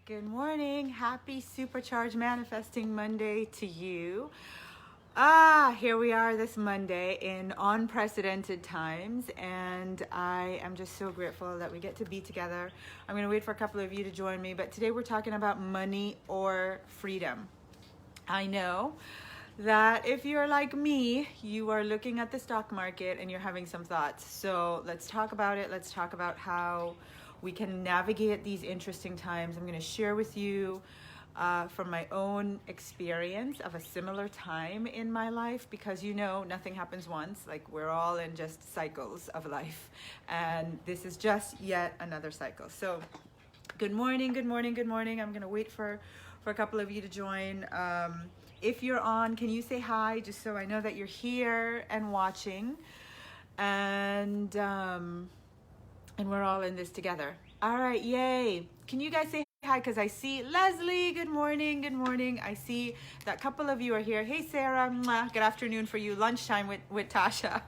Good morning. Happy Supercharged Manifesting Monday to you. Here we are this Monday in unprecedented times, and I am just so grateful that we get to be together. I'm going to wait for a couple of you to join me, but today we're talking about money or freedom. I know that if you're like me, you are looking at the stock market and you're having some thoughts. So let's talk about it. Let's talk about how we can navigate these interesting times. I'm going to share with you from my own experience of a similar time in my life, because nothing happens once. Like, we're all in just cycles of life, and this is just yet another cycle. So good morning, good morning, good morning. I'm going to wait for a couple of you to join. If you're on, can you say hi, just so I know that you're here and watching, and we're all in this together. All right, yay. Can you guys say hi? Because I see Leslie, good morning, good morning. I see that a couple of you are here. Hey, Sarah, mwah. Good afternoon for you. Lunchtime with Tasha.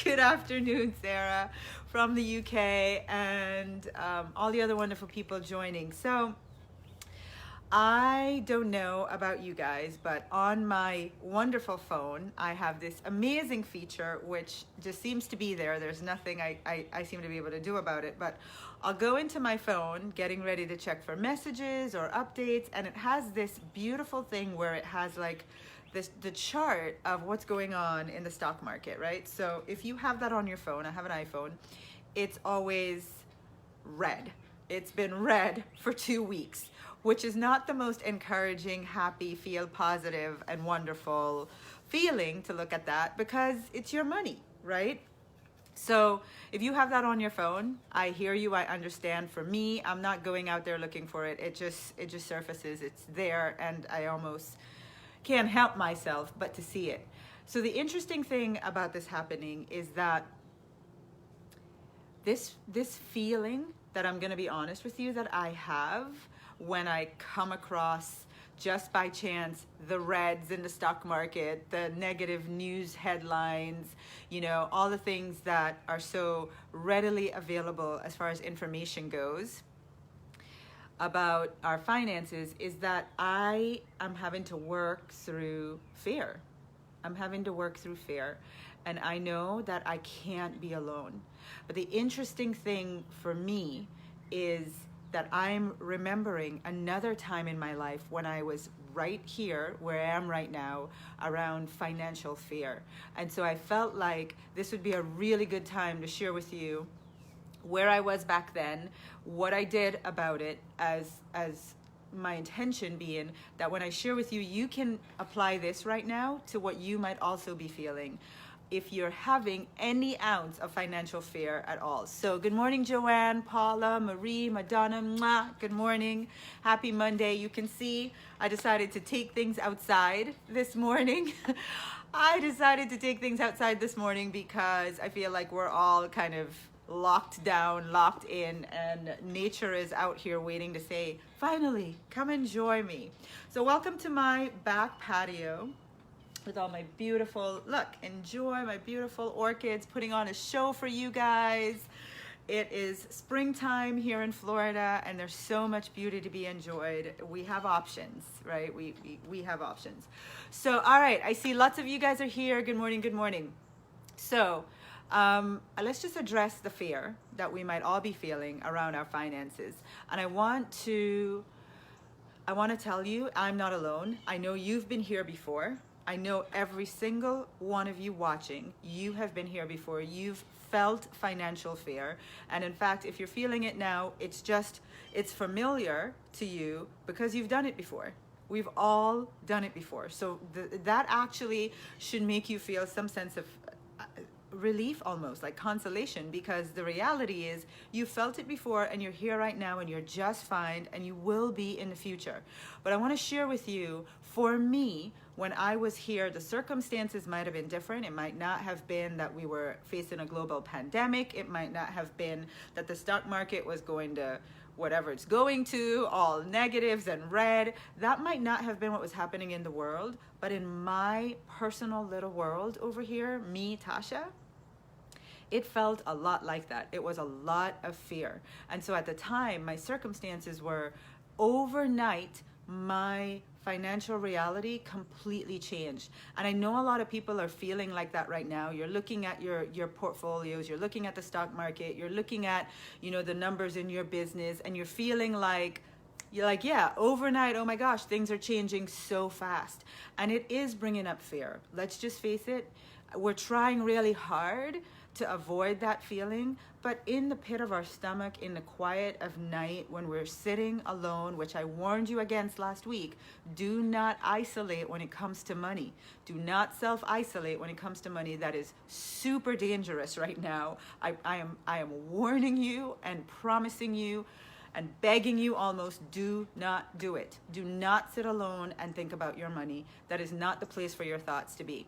Good afternoon, Sarah, from the UK, and all the other wonderful people joining. So I don't know about you guys, but on my wonderful phone, I have this amazing feature which just seems to be there. There's nothing I seem to be able to do about it, but I'll go into my phone getting ready to check for messages or updates, and it has this beautiful thing where it has like the chart of what's going on in the stock market, right? So if you have that on your phone, I have an iPhone, it's always red. It's been red for 2 weeks, which is not the most encouraging, happy, feel positive and wonderful feeling to look at that, because it's your money, right? So if you have that on your phone, I hear you, I understand. For me, I'm not going out there looking for it. It just surfaces, it's there, and I almost can't help myself but to see it. So the interesting thing about this happening is that this feeling that I'm going to be honest with you that I have when I come across, just by chance, the reds in the stock market, the negative news headlines, all the things that are so readily available as far as information goes about our finances, is that I am having to work through fear. I'm having to work through fear. And I know that I can't be alone. But the interesting thing for me is that I'm remembering another time in my life when I was right here, where I am right now, around financial fear. And so I felt like this would be a really good time to share with you where I was back then, what I did about it, as my intention being that when I share with you, you can apply this right now to what you might also be feeling if you're having any ounce of financial fear at all. So good morning, Joanne, Paula, Marie, Madonna, mwah. Good morning. Happy Monday. You can see I decided to take things outside this morning. I decided to take things outside this morning because I feel like we're all kind of locked down, locked in, and nature is out here waiting to say, finally, come enjoy me. So welcome to my back patio with all my beautiful, enjoy my beautiful orchids, putting on a show for you guys. It is springtime here in Florida, and there's so much beauty to be enjoyed. We have options, right? We have options. So, all right, I see lots of you guys are here. Good morning, good morning. So, let's just address the fear that we might all be feeling around our finances. And I want to tell you, I'm not alone. I know you've been here before. I know every single one of you watching, you have been here before. You've felt financial fear. And in fact, if you're feeling it now, it's familiar to you because you've done it before. We've all done it before. So that actually should make you feel some sense of relief, almost like consolation, because the reality is you felt it before and you're here right now and you're just fine, and you will be in the future. But I want to share with you, for me, when I was here, the circumstances might have been different. It might not have been that we were facing a global pandemic. It might not have been that the stock market was going to whatever it's going to, all negatives and red. That might not have been what was happening in the world. But in my personal little world over here, me, Tasha, it felt a lot like that. It was a lot of fear. And so at the time, my circumstances were overnight, my financial reality completely changed. And I know a lot of people are feeling like that right now. You're looking at your portfolios, you're looking at the stock market, you're looking at, the numbers in your business, and you're feeling like, yeah, overnight, oh my gosh, things are changing so fast. And it is bringing up fear. Let's just face it. We're trying really hard to avoid that feeling, but in the pit of our stomach, in the quiet of night, when we're sitting alone, which I warned you against last week, do not isolate when it comes to money. Do not self-isolate when it comes to money. That is super dangerous right now. I am warning you and promising you and begging you almost, do not do it. Do not sit alone and think about your money. That is not the place for your thoughts to be.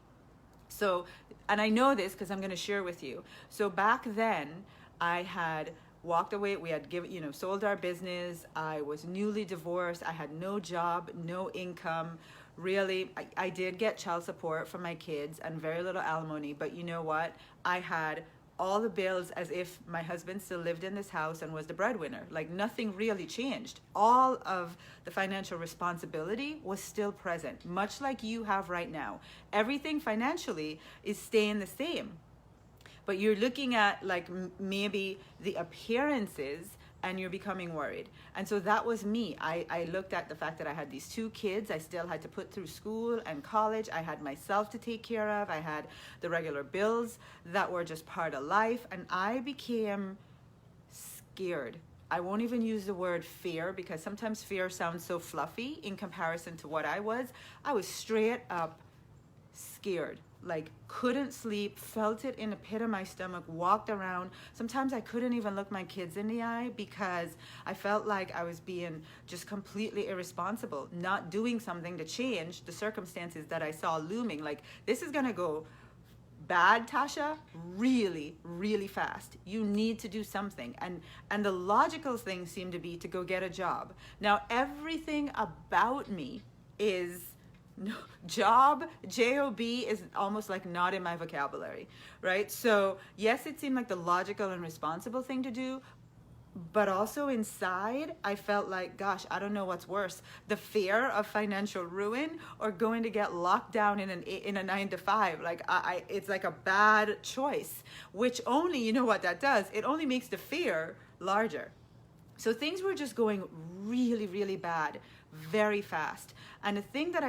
So, and I know this because I'm going to share with you. So back then, I had walked away. We had sold our business. I was newly divorced. I had no job, no income. Really, I did get child support from my kids and very little alimony. But you know what? I had all the bills as if my husband still lived in this house and was the breadwinner. Like nothing really changed. All of the financial responsibility was still present, much like you have right now. Everything financially is staying the same. But you're looking at like maybe the appearances and you're becoming worried. And so that was me. I looked at the fact that I had these 2 kids. I still had to put through school and college. I had myself to take care of. I had the regular bills that were just part of life. And I became scared. I won't even use the word fear because sometimes fear sounds so fluffy in comparison to what I was. I was straight up scared. Like couldn't sleep, felt it in the pit of my stomach, walked around. Sometimes I couldn't even look my kids in the eye because I felt like I was being just completely irresponsible, not doing something to change the circumstances that I saw looming. Like this is gonna go bad, Tasha, really, really fast. You need to do something. And the logical thing seemed to be to go get a job. Now everything about me is no, job, J-O-B is almost like not in my vocabulary, right? So yes, it seemed like the logical and responsible thing to do, but also inside, I felt like, gosh, I don't know what's worse, the fear of financial ruin or going to get locked down in a 9-to-5. Like it's like a bad choice, which only, you know what that does? It only makes the fear larger. So things were just going really, really bad, very fast. And the thing that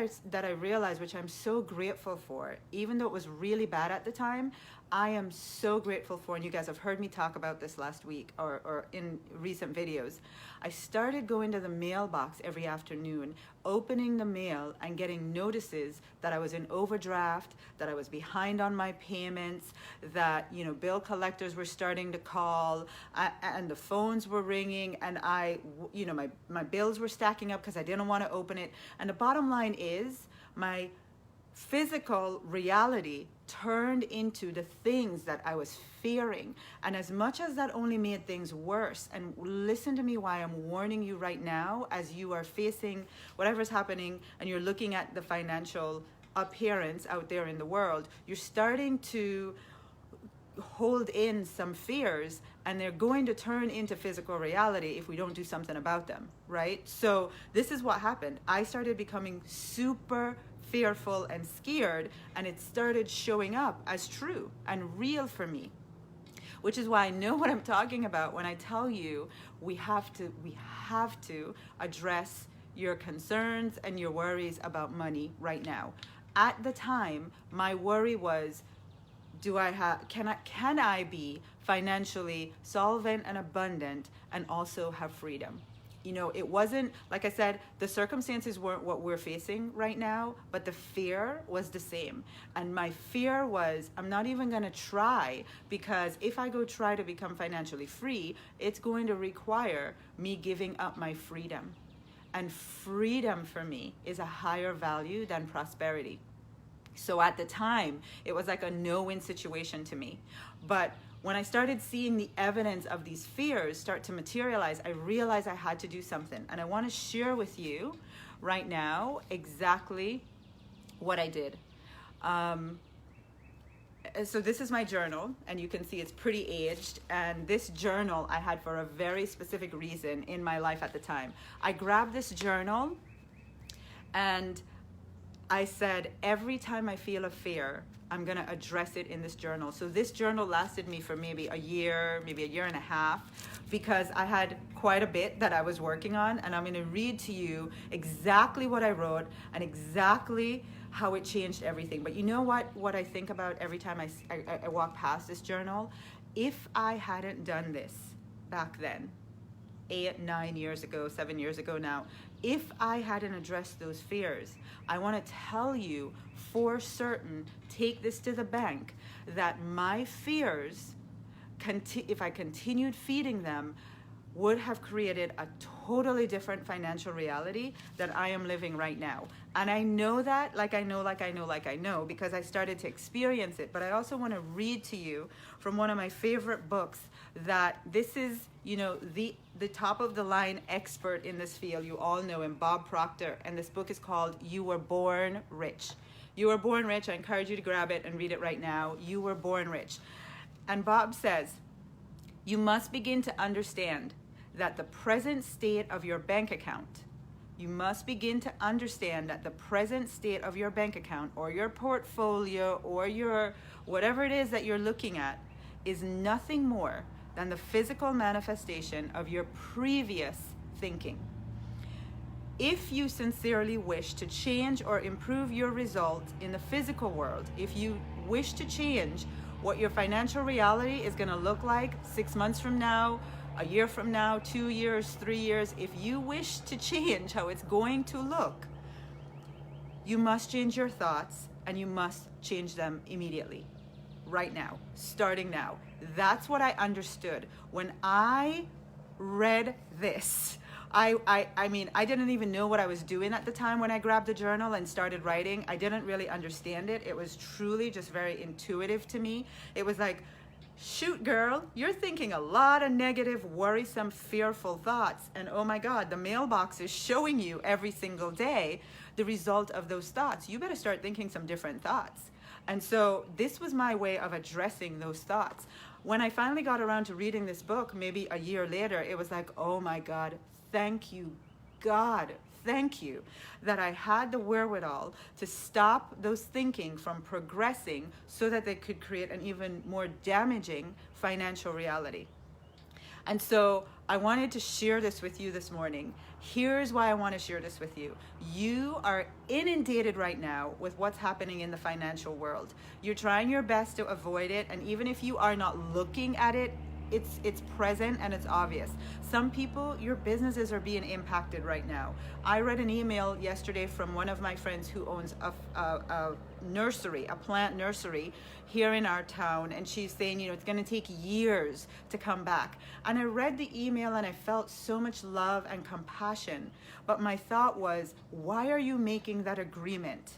I realized, which I'm so grateful for, even though it was really bad at the time, I am so grateful for, and you guys have heard me talk about this last week or in recent videos. I started going to the mailbox every afternoon, opening the mail and getting notices that I was in overdraft, that I was behind on my payments, that, bill collectors were starting to call, and the phones were ringing, and my bills were stacking up because I didn't want to open it. And the bottom line is my physical reality turned into the things that I was fearing. And as much as that only made things worse, and listen to me why I'm warning you right now as you are facing whatever's happening and you're looking at the financial appearance out there in the world, you're starting to hold in some fears, and they're going to turn into physical reality if we don't do something about them, right? So this is what happened. I started becoming super fearful and scared, and it started showing up as true and real for me, which is why I know what I'm talking about when I tell you we have to address your concerns and your worries about money right now. At the time, my worry was, can I be financially solvent and abundant and also have freedom? It wasn't, like I said, the circumstances weren't what we're facing right now, but the fear was the same. And my fear was, I'm not even going to try, because if I go try to become financially free, it's going to require me giving up my freedom. And freedom for me is a higher value than prosperity. So at the time, it was like a no-win situation to me. But when I started seeing the evidence of these fears start to materialize, I realized I had to do something. And I want to share with you right now exactly what I did. So this is my journal, and you can see it's pretty aged. And this journal I had for a very specific reason in my life at the time. I grabbed this journal and I said, every time I feel a fear, I'm gonna address it in this journal. So this journal lasted me for maybe a year and a half, because I had quite a bit that I was working on, and I'm gonna read to you exactly what I wrote and exactly how it changed everything. But you know what I think about every time I walk past this journal? If I hadn't done this back then, 8, 9 years ago, 7 years ago now, if I hadn't addressed those fears, I want to tell you for certain, take this to the bank, that my fears, if I continued feeding them, would have created a totally different financial reality that I am living right now. And I know that, like I know, because I started to experience it. But I also want to read to you from one of my favorite books, that this is, you know, the top of the line expert in this field. You all know him, Bob Proctor. And this book is called You Were Born Rich. You Were Born Rich. I encourage you to grab it and read it right now. You Were Born Rich. And Bob says, you must begin to understand that the present state of your bank account, you must begin to understand that the present state of your bank account or your portfolio or your whatever it is that you're looking at is nothing more than the physical manifestation of your previous thinking. If you sincerely wish to change or improve your results in the physical world, if you wish to change what your financial reality is going to look like 6 months from now, a year from now, 2 years, 3 years, if you wish to change how it's going to look, you must change your thoughts, and you must change them immediately, right now, starting now. That's what I understood when I read this. I mean, I didn't even know what I was doing at the time when I grabbed the journal and started writing. I didn't really understand it. It was truly just very intuitive to me. It was like, shoot, girl, you're thinking a lot of negative, worrisome, fearful thoughts. And oh my God, the mailbox is showing you every single day the result of those thoughts. You better start thinking some different thoughts. And so this was my way of addressing those thoughts. When I finally got around to reading this book, maybe a year later, it was like, oh my God, thank you, God. Thank you that I had the wherewithal to stop those thinking from progressing so that they could create an even more damaging financial reality. And so I wanted to share this with you this morning. Here's why I want to share this with you. You are inundated right now with what's happening in the financial world. You're trying your best to avoid it, and even if you are not looking at it, it's present and it's obvious. Some people, your businesses are being impacted right now. I read an email yesterday from one of my friends who owns a nursery, a plant nursery here in our town, and she's saying, you know, it's going to take years to come back. And I read the email and I felt so much love and compassion, but my thought was, why are you making that agreement?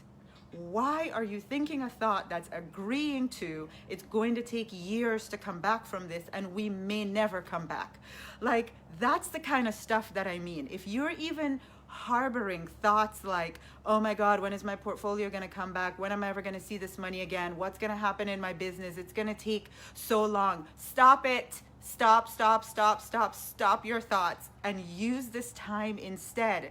Why are you thinking a thought that's agreeing to it's going to take years to come back from this and we may never come back? Like, that's the kind of stuff that I mean. If you're even harboring thoughts like, oh my God, when is my portfolio going to come back? When am I ever going to see this money again? What's going to happen in my business? It's going to take so long. Stop it. Stop your thoughts and use this time instead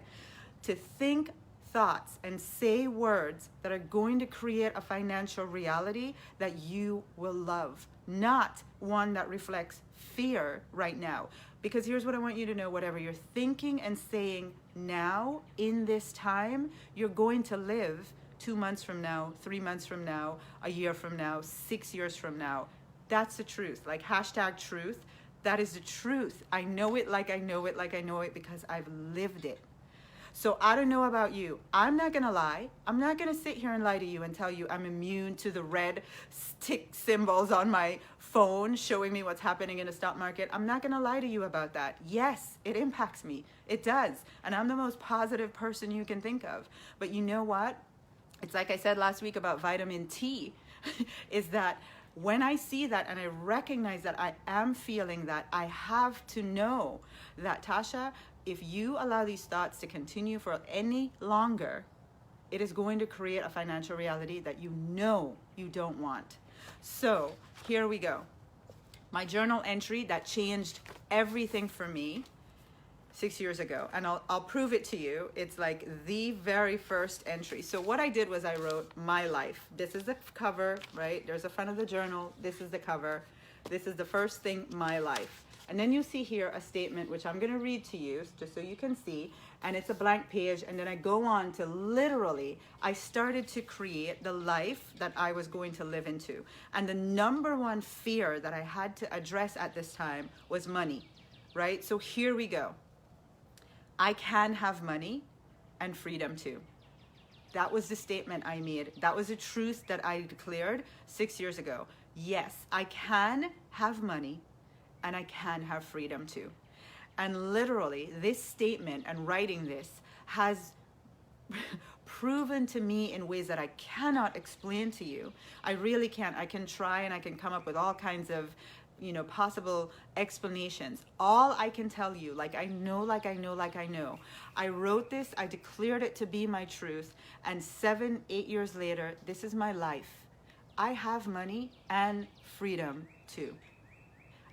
to think thoughts and say words that are going to create a financial reality that you will love, not one that reflects fear right now. Because here's what I want you to know, whatever you're thinking and saying now in this time, you're going to live 2 months from now, 3 months from now, a year from now, 6 years from now. That's the truth. Like #truth. That is the truth. I know it like I know it because I've lived it. So I don't know about you. I'm not going to lie. I'm not going to sit here and lie to you and tell you I'm immune to the red tick symbols on my phone showing me what's happening in the stock market. I'm not going to lie to you about that. Yes, it impacts me. It does. And I'm the most positive person you can think of. But you know what? It's like I said last week about vitamin T, is that when I see that and I recognize that I am feeling that, I have to know that, Tasha, if you allow these thoughts to continue for any longer, it is going to create a financial reality that you know you don't want. So here we go. My journal entry that changed everything for me 6 years ago, and I'll prove it to you. It's like the very first entry. So what I did was I wrote my life. This is the cover, right? There's the front of the journal. This is the cover. This is the first thing, my life. And then you see here a statement, which I'm going to read to you just so you can see. And it's a blank page. And then I go on to literally, I started to create the life that I was going to live into. And the number one fear that I had to address at this time was money, right? So here we go. I can have money and freedom too. That was the statement I made. That was a truth that I declared 6 years ago. Yes, I can have money and I can have freedom too. And literally, this statement and writing this has proven to me in ways that I cannot explain to you. I really can't. I can try and I can come up with all kinds of possible explanations. All I can tell you, I know. I wrote this, I declared it to be my truth, and 7, 8 years later, this is my life. I have money and freedom too.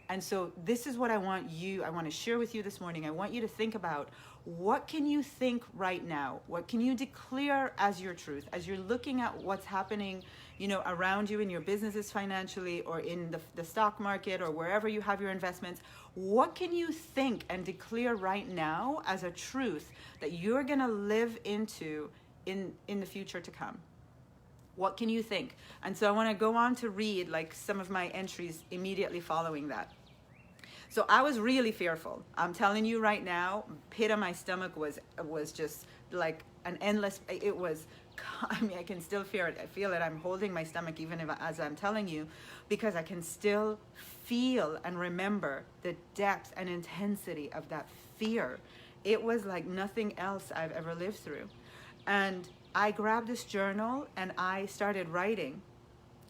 And so this is what I want to share with you this morning. I want you to think about, what can you think right now? What can you declare as your truth as you're looking at what's happening around you in your businesses financially, or in the stock market, or wherever you have your investments? What can you think and declare right now as a truth that you're going to live into in the future to come? What can you think? And so I want to go on to read some of my entries immediately following that. So I was really fearful. I'm telling you right now, pit of my stomach was just like an endless, it was, I can still feel it. I feel it. I'm holding my stomach even as I'm telling you, because I can still feel and remember the depth and intensity of that fear. It was like nothing else I've ever lived through. And I grabbed this journal and I started writing.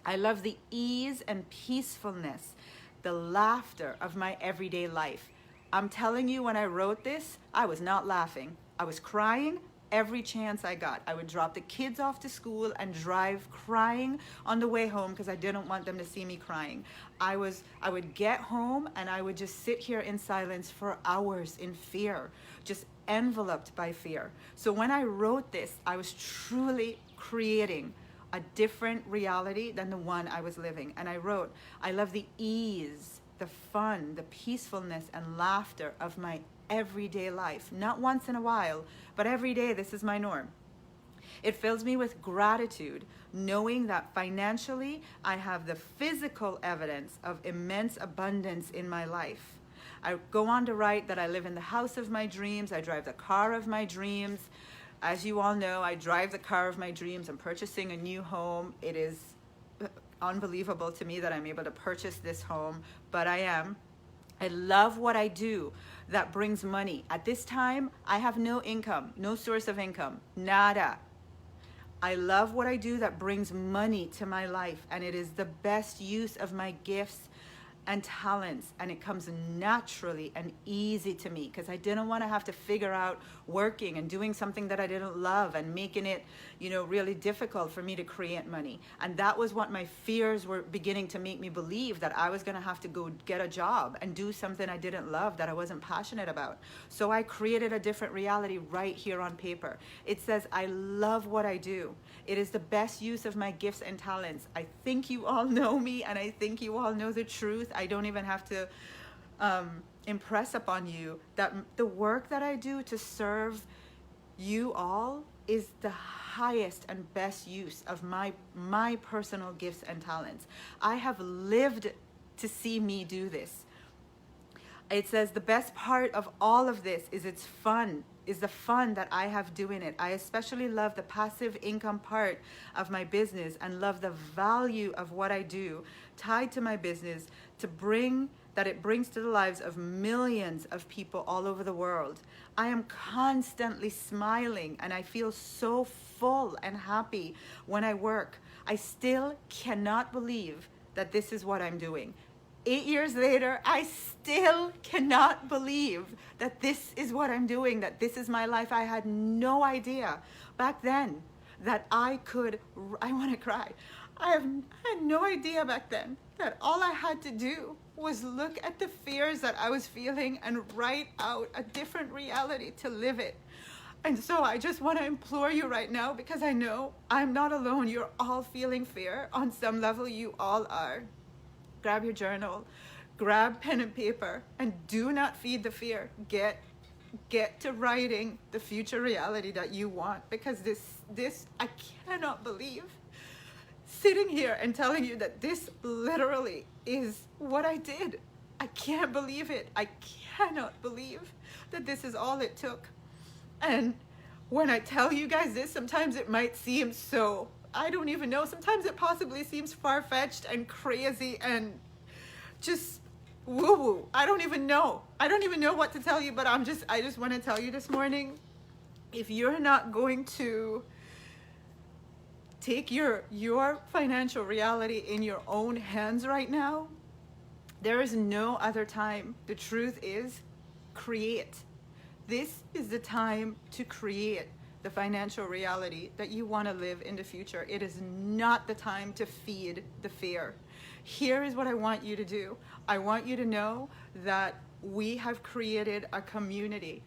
I love the ease and peacefulness, the laughter of my everyday life. I'm telling you, when I wrote this, I was not laughing. I was crying every chance I got. I would drop the kids off to school and drive crying on the way home because I didn't want them to see me crying. I would get home and I would just sit here in silence for hours in fear, just enveloped by fear. So when I wrote this, I was truly creating a different reality than the one I was living. And I wrote, I love the ease, the fun, the peacefulness and laughter of my everyday life. Not once in a while, but every day this is my norm. It fills me with gratitude, knowing that financially I have the physical evidence of immense abundance in my life. I go on to write that I live in the house of my dreams. I drive the car of my dreams. As you all know, I drive the car of my dreams. I'm purchasing a new home. It is unbelievable to me that I'm able to purchase this home, but I am. I love what I do that brings money. At this time, I have no income, no source of income, nada. I love what I do that brings money to my life, and it is the best use of my gifts and talents, and it comes naturally and easy to me because I didn't want to have to figure out working and doing something that I didn't love and making it, really difficult for me to create money. And that was what my fears were beginning to make me believe, that I was going to have to go get a job and do something I didn't love, that I wasn't passionate about. So I created a different reality right here on paper. It says, I love what I do. It is the best use of my gifts and talents. I think you all know me, and I think you all know the truth. I don't even have to impress upon you that the work that I do to serve you all is the highest and best use of my personal gifts and talents. I have lived to see me do this. It says the best part of all of this is it's fun, is the fun that I have doing it. I especially love the passive income part of my business and love the value of what I do tied to my business that it brings to the lives of millions of people all over the world. I am constantly smiling and I feel so full and happy when I work. I still cannot believe that this is what I'm doing. 8 years later, I still cannot believe that this is what I'm doing, that this is my life. I had no idea back then that I want to cry. I had no idea back then that all I had to do was look at the fears that I was feeling and write out a different reality to live it. And so I just want to implore you right now, because I know I'm not alone. You're all feeling fear. On some level, you all are. Grab your journal, grab pen and paper, and do not feed the fear. Get to writing the future reality that you want, because this I cannot believe sitting here and telling you that this literally is what I did. I can't believe it. I cannot believe that this is all it took. And when I tell you guys this, sometimes it might seem so, I don't even know, sometimes it possibly seems far-fetched and crazy and just woo-woo. I don't even know what to tell you, but I just want to tell you this morning, if you're not going to take your financial reality in your own hands right now, there is no other time. The truth is, create. This is the time to create the financial reality that you want to live in the future. It is not the time to feed the fear. Here is what I want you to do. I want you to know that we have created a community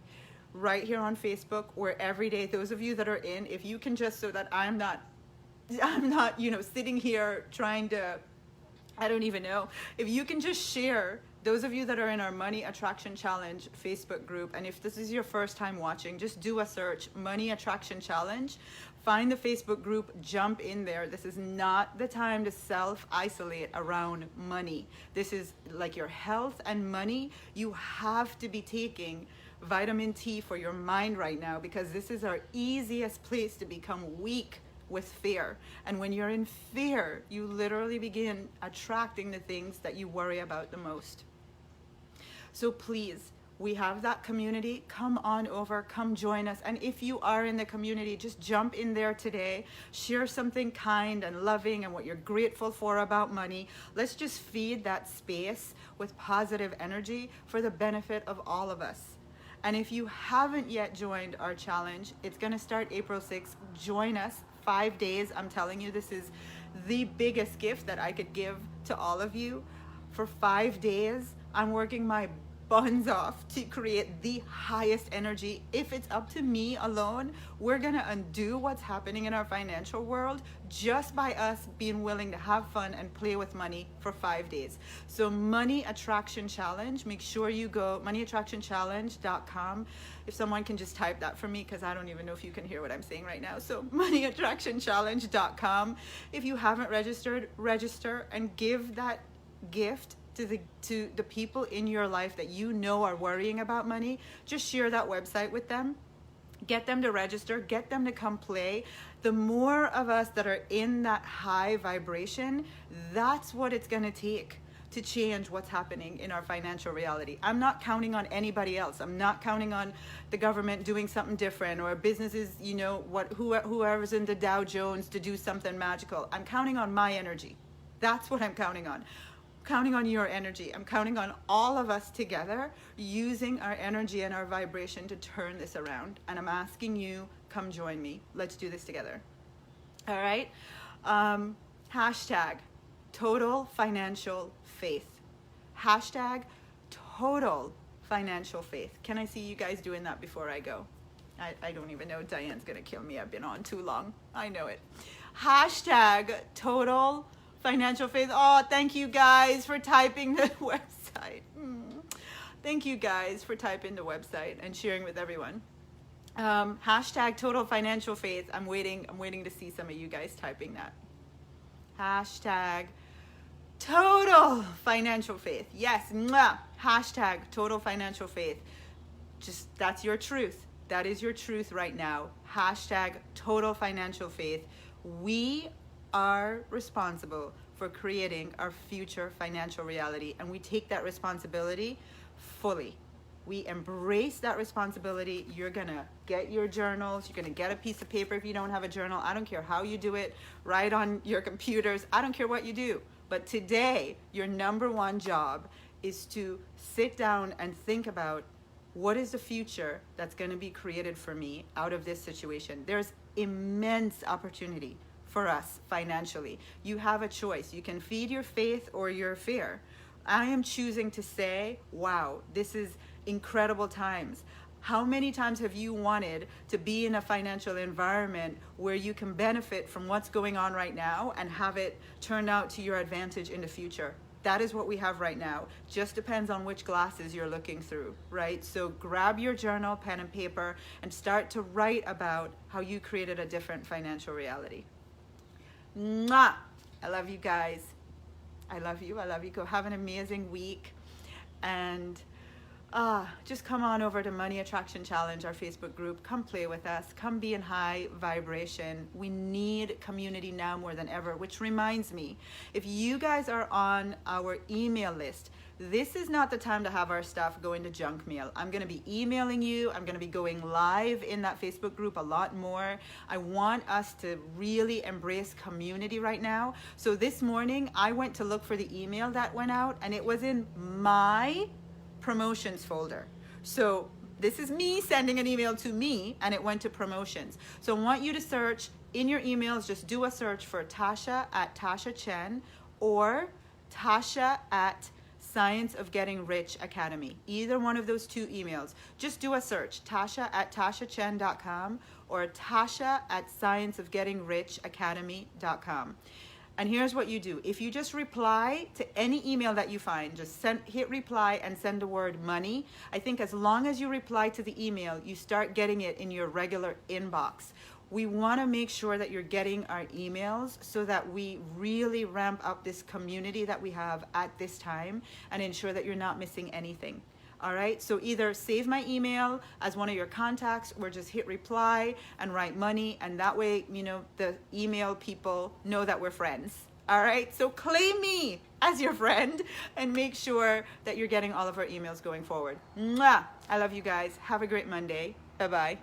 right here on Facebook where every day, those of you that are in, if you can just, so that I'm not, sitting here trying to, I don't even know, if you can just share, those of you that are in our Money Attraction Challenge Facebook group, and if this is your first time watching, just do a search, Money Attraction Challenge, find the Facebook group, jump in there. This is not the time to self-isolate around money. This is like your health and money. You have to be taking vitamin T for your mind right now, because this is our easiest place to become weak with fear. And when you're in fear, you literally begin attracting the things that you worry about the most. So please, we have that community. Come on over, come join us. And if you are in the community, just jump in there today. Share something kind and loving and what you're grateful for about money. Let's just feed that space with positive energy for the benefit of all of us. And if you haven't yet joined our challenge, it's going to start April 6th. Join us. 5 days. I'm telling you, this is the biggest gift that I could give to all of you. For 5 days, I'm working my buns off to create the highest energy. If it's up to me alone, we're gonna undo what's happening in our financial world just by us being willing to have fun and play with money for 5 days. So Money Attraction Challenge, make sure you go moneyattractionchallenge.com. If someone can just type that for me, because I don't even know if you can hear what I'm saying right now. So moneyattractionchallenge.com. If you haven't registered, register and give that gift to the people in your life that you know are worrying about money. Just share that website with them. Get them to register, get them to come play. The more of us that are in that high vibration, that's what it's going to take to change what's happening in our financial reality. I'm not counting on anybody else. I'm not counting on the government doing something different, or businesses, whoever's in the Dow Jones to do something magical. I'm counting on my energy. That's what I'm counting on. Counting on your energy. I'm counting on all of us together using our energy and our vibration to turn this around. And I'm asking you, come join me. Let's do this together. All right. Hashtag total financial faith. Hashtag total financial faith. Can I see you guys doing that before I go? I don't even know. Diane's going to kill me. I've been on too long. I know it. Hashtag total financial faith. Oh, thank you guys for typing the website. Thank you guys for typing the website and sharing with everyone. Hashtag total financial faith. I'm waiting to see some of you guys typing that. Hashtag total financial faith. Yes. Mwah. Hashtag total financial faith. Just, that's your truth. That is your truth right now. Hashtag total financial faith. We are responsible for creating our future financial reality, and we take that responsibility fully. We embrace that responsibility. You're gonna get your journals, you're gonna get a piece of paper if you don't have a journal. I don't care how you do it, write on your computers, I don't care what you do. But today, your number one job is to sit down and think about, what is the future that's gonna be created for me out of this situation? There's immense opportunity for us financially. You have a choice. You can feed your faith or your fear. I am choosing to say, wow, this is incredible times. How many times have you wanted to be in a financial environment where you can benefit from what's going on right now and have it turn out to your advantage in the future? That is what we have right now. Just depends on which glasses you're looking through, right? So grab your journal, pen and paper, and start to write about how you created a different financial reality. Mwah! I love you guys. I love you. I love you. Go have an amazing week. And just come on over to Money Attraction Challenge, our Facebook group. Come play with us. Come be in high vibration. We need community now more than ever, which reminds me, if you guys are on our email list, this is not the time to have our stuff go into junk mail. I'm going to be emailing you. I'm going to be going live in that Facebook group a lot more. I want us to really embrace community right now. So this morning, I went to look for the email that went out, and it was in my promotions folder. So this is me sending an email to me, and it went to promotions. So I want you to search in your emails, just do a search for Tasha at Tasha Chen or Tasha at Science of Getting Rich Academy. Either one of those two emails. Just do a search, Tasha at tashachen.com or Tasha at scienceofgettingrichatacademy.com. And here's what you do. If you just reply to any email that you find, just hit reply and send the word money. I think as long as you reply to the email, you start getting it in your regular inbox. We want to make sure that you're getting our emails so that we really ramp up this community that we have at this time and ensure that you're not missing anything. All right, so either save my email as one of your contacts or just hit reply and write money, and that way, you know, the email people know that we're friends. All right, so claim me as your friend and make sure that you're getting all of our emails going forward. Mwah! I love you guys. Have a great Monday. Bye-bye.